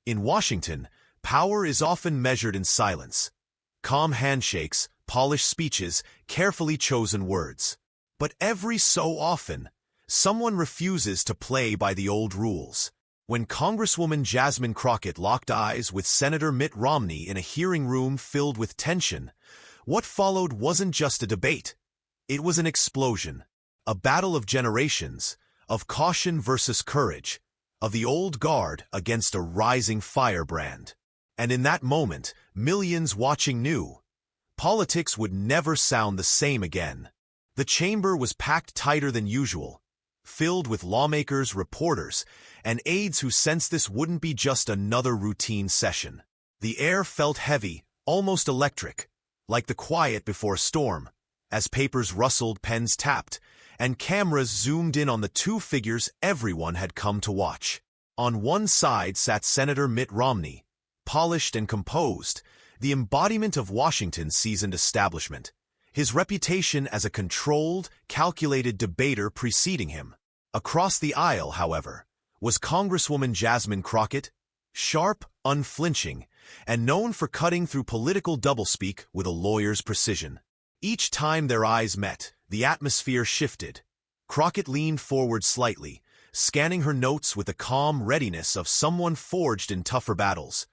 In Washington, power is often measured in silence. Calm handshakes, polished speeches, carefully chosen words. But every so often, someone refuses to play by the old rules. When Congresswoman Jasmine Crockett locked eyes with Senator Mitt Romney in a hearing room filled with tension, what followed wasn't just a debate. It was an explosion. A battle of generations, of caution versus courage, of the old guard against a rising firebrand. And in that moment, millions watching knew, politics would never sound the same again. The chamber was packed tighter than usual, filled with lawmakers, reporters, and aides who sensed this wouldn't be just another routine session. The air felt heavy, almost electric, like the quiet before a storm, as papers rustled, pens tapped, and cameras zoomed in on the two figures everyone had come to watch. On one side sat Senator Mitt Romney, polished and composed, the embodiment of Washington's seasoned establishment, his reputation as a controlled, calculated debater preceding him. Across the aisle, however, was Congresswoman Jasmine Crockett, sharp, unflinching, and known for cutting through political doublespeak with a lawyer's precision. Each time their eyes met, the atmosphere shifted. Crockett leaned forward slightly, scanning her notes with the calm readiness of someone forged in tougher battles,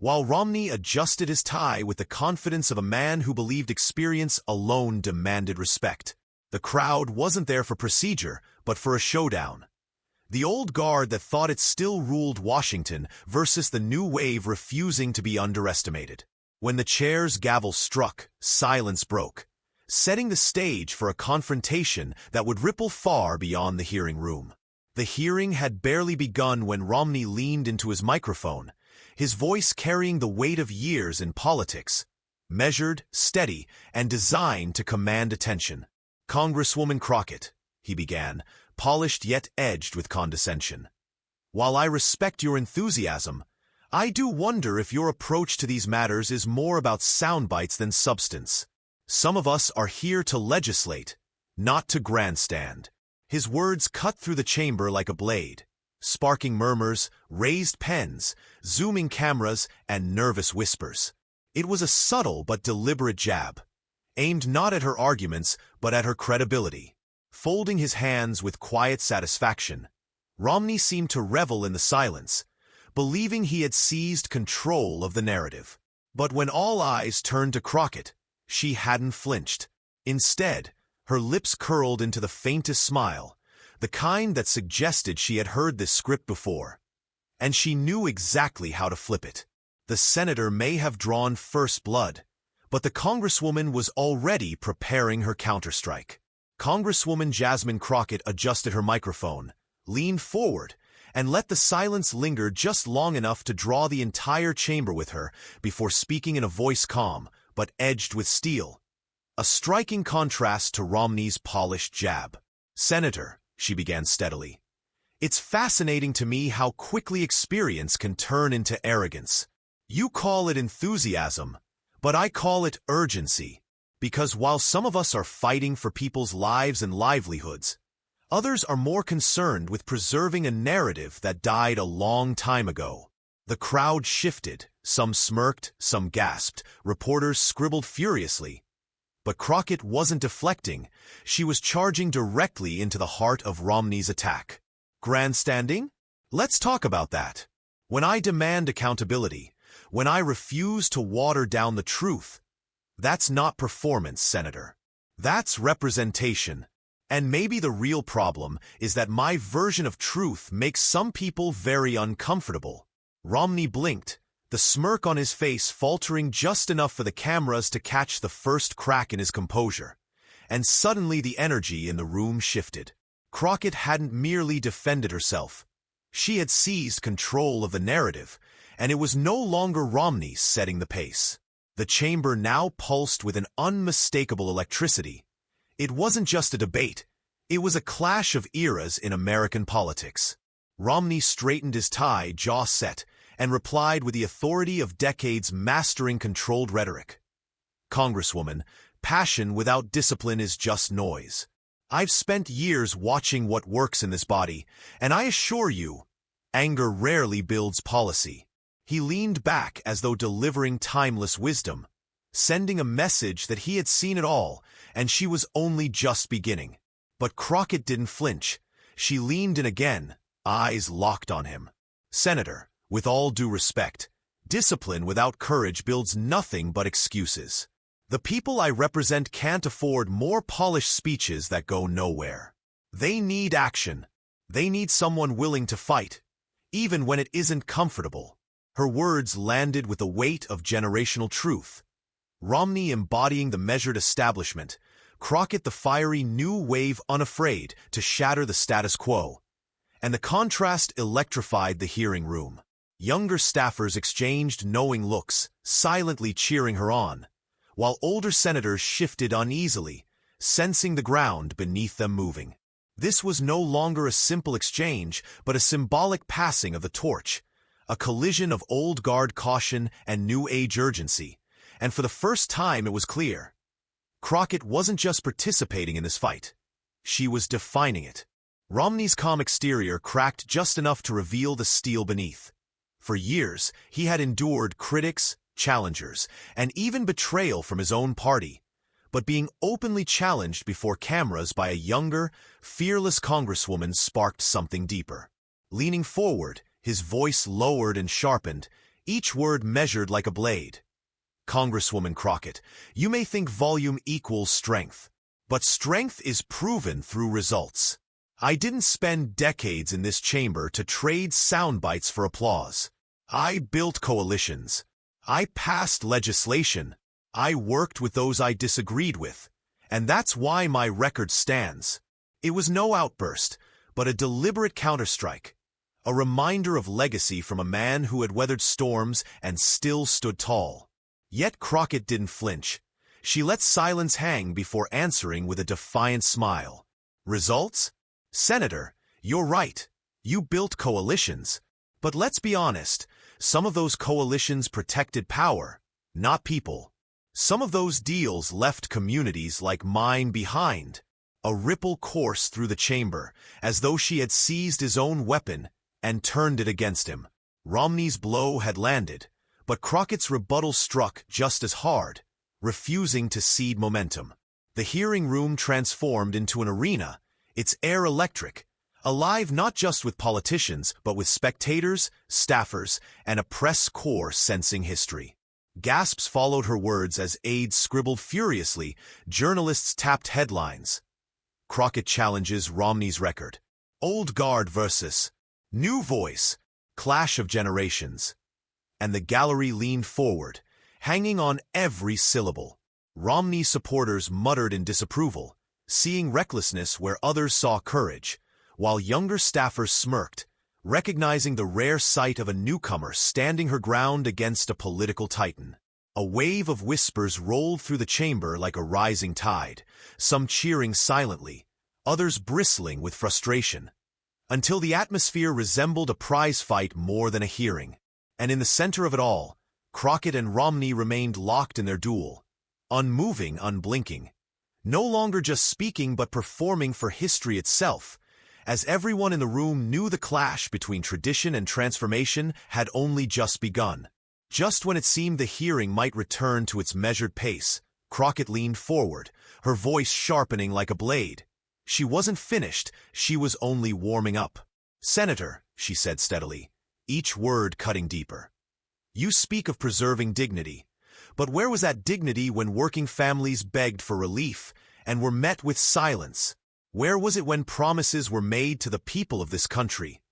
while Romney adjusted his tie with the confidence of a man who believed experience alone demanded respect. The crowd wasn't there for procedure, but for a showdown. The old guard that thought it still ruled Washington versus the new wave refusing to be underestimated. When the chair's gavel struck, silence broke, setting the stage for a confrontation that would ripple far beyond the hearing room. The hearing had barely begun when Romney leaned into his microphone, his voice carrying the weight of years in politics, measured, steady, and designed to command attention. "Congresswoman Crockett," he began, polished yet edged with condescension. "While I respect your enthusiasm, I do wonder if your approach to these matters is more about sound bites than substance. Some of us are here to legislate, not to grandstand." His words cut through the chamber like a blade, sparking murmurs, raised pens, zooming cameras, and nervous whispers. It was a subtle but deliberate jab, aimed not at her arguments but at her credibility. Folding his hands with quiet satisfaction, Romney seemed to revel in the silence, believing he had seized control of the narrative. But when all eyes turned to Crockett, she hadn't flinched. Instead, her lips curled into the faintest smile, the kind that suggested she had heard this script before. And she knew exactly how to flip it. The senator may have drawn first blood, but the congresswoman was already preparing her counterstrike. Congresswoman Jasmine Crockett adjusted her microphone, leaned forward, and let the silence linger just long enough to draw the entire chamber with her before speaking in a voice calm, but edged with steel. A striking contrast to Romney's polished jab. "Senator," she began steadily, "it's fascinating to me how quickly experience can turn into arrogance. You call it enthusiasm, but I call it urgency. Because while some of us are fighting for people's lives and livelihoods, others are more concerned with preserving a narrative that died a long time ago." The crowd shifted. Some smirked, some gasped, reporters scribbled furiously. But Crockett wasn't deflecting. She was charging directly into the heart of Romney's attack. "Grandstanding? Let's talk about that. When I demand accountability, when I refuse to water down the truth, that's not performance, Senator. That's representation. And maybe the real problem is that my version of truth makes some people very uncomfortable." Romney blinked, the smirk on his face faltering just enough for the cameras to catch the first crack in his composure. And suddenly the energy in the room shifted. Crockett hadn't merely defended herself. She had seized control of the narrative, and it was no longer Romney setting the pace. The chamber now pulsed with an unmistakable electricity. It wasn't just a debate. It was a clash of eras in American politics. Romney straightened his tie, jaw set, and replied with the authority of decades mastering controlled rhetoric. "Congresswoman, passion without discipline is just noise. I've spent years watching what works in this body, and I assure you, anger rarely builds policy. He leaned back as though delivering timeless wisdom, sending a message that he had seen it all, and she was only just beginning. But Crockett didn't flinch. She leaned in again, eyes locked on him. "Senator, with all due respect, discipline without courage builds nothing but excuses. The people I represent can't afford more polished speeches that go nowhere. They need action. They need someone willing to fight, even when it isn't comfortable." Her words landed with the weight of generational truth. Romney embodying the measured establishment, Crockett the fiery new wave unafraid to shatter the status quo. And the contrast electrified the hearing room. Younger staffers exchanged knowing looks, silently cheering her on, while older senators shifted uneasily, sensing the ground beneath them moving. This was no longer a simple exchange, but a symbolic passing of the torch, a collision of old guard caution and new age urgency. And for the first time it was clear. Crockett wasn't just participating in this fight. She was defining it. Romney's calm exterior cracked just enough to reveal the steel beneath. For years, he had endured critics, challengers, and even betrayal from his own party. But being openly challenged before cameras by a younger, fearless congresswoman sparked something deeper. Leaning forward, his voice lowered and sharpened, each word measured like a blade. "Congresswoman Crockett, you may think volume equals strength, but strength is proven through results. I didn't spend decades in this chamber to trade sound bites for applause. I built coalitions. I passed legislation. I worked with those I disagreed with, and that's why my record stands." It was no outburst, but a deliberate counterstrike, a reminder of legacy from a man who had weathered storms and still stood tall. Yet Crockett didn't flinch. She let silence hang before answering with a defiant smile. "Results? Senator, you're right. You built coalitions. But let's be honest, some of those coalitions protected power, not people. Some of those deals left communities like mine behind." A ripple coursed through the chamber, as though she had seized his own weapon and turned it against him. Romney's blow had landed, but Crockett's rebuttal struck just as hard, refusing to cede momentum. The hearing room transformed into an arena, its air electric, alive not just with politicians, but with spectators, staffers, and a press corps sensing history. Gasps followed her words as aides scribbled furiously, journalists tapped headlines. Crockett challenges Romney's record. Old guard versus new voice, clash of generations. And the gallery leaned forward, hanging on every syllable. Romney supporters muttered in disapproval, seeing recklessness where others saw courage, while younger staffers smirked, recognizing the rare sight of a newcomer standing her ground against a political titan. A wave of whispers rolled through the chamber like a rising tide, some cheering silently, others bristling with frustration, until the atmosphere resembled a prize fight more than a hearing. And in the center of it all, Crockett and Romney remained locked in their duel, unmoving, unblinking, no longer just speaking but performing for history itself, as everyone in the room knew the clash between tradition and transformation had only just begun. Just when it seemed the hearing might return to its measured pace, Crockett leaned forward, her voice sharpening like a blade. She wasn't finished, she was only warming up. "Senator," she said steadily, each word cutting deeper, "you speak of preserving dignity, but where was that dignity when working families begged for relief and were met with silence? Where was it when promises were made to the people of this country,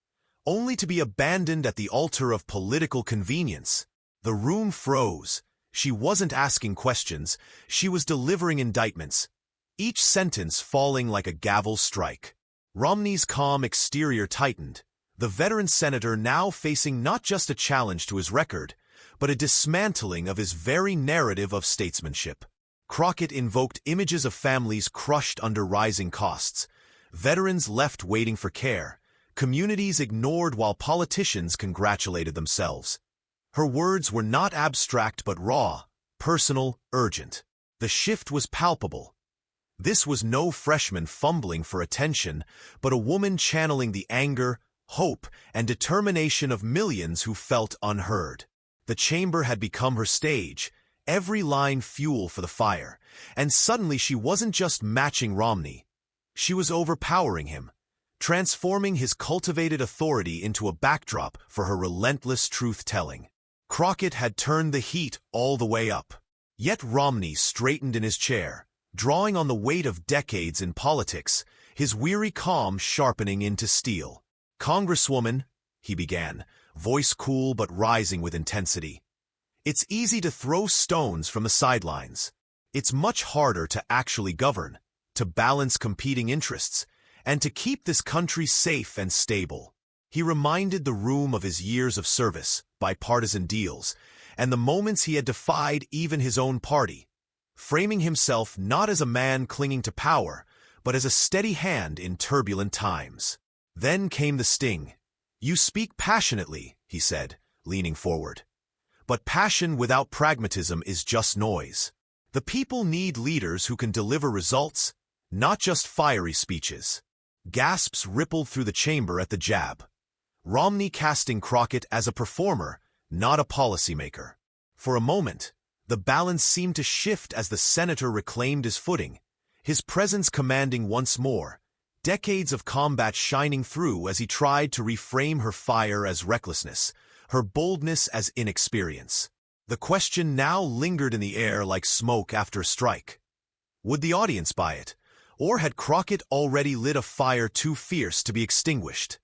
only to be abandoned at the altar of political convenience?" The room froze. She wasn't asking questions, she was delivering indictments, each sentence falling like a gavel strike. Romney's calm exterior tightened, the veteran senator now facing not just a challenge to his record, but a dismantling of his very narrative of statesmanship. Crockett invoked images of families crushed under rising costs, veterans left waiting for care, communities ignored while politicians congratulated themselves. Her words were not abstract but raw, personal, urgent. The shift was palpable. This was no freshman fumbling for attention, but a woman channeling the anger, hope, and determination of millions who felt unheard. The chamber had become her stage, every line fuel for the fire, and suddenly she wasn't just matching Romney. She was overpowering him, transforming his cultivated authority into a backdrop for her relentless truth-telling. Crockett had turned the heat all the way up. Yet Romney straightened in his chair, drawing on the weight of decades in politics, his weary calm sharpening into steel. "Congresswoman," he began, voice cool but rising with intensity, "it's easy to throw stones from the sidelines. It's much harder to actually govern, to balance competing interests, and to keep this country safe and stable." He reminded the room of his years of service, bipartisan deals, and the moments he had defied even his own party, framing himself not as a man clinging to power, but as a steady hand in turbulent times. Then came the sting. "You speak passionately," he said, leaning forward. "But passion without pragmatism is just noise. The people need leaders who can deliver results, not just fiery speeches." Gasps rippled through the chamber at the jab. Romney casting Crockett as a performer, not a policymaker. For a moment, the balance seemed to shift as the senator reclaimed his footing, his presence commanding once more, decades of combat shining through as he tried to reframe her fire as recklessness, her boldness as inexperience. The question now lingered in the air like smoke after a strike. Would the audience buy it, or had Crockett already lit a fire too fierce to be extinguished?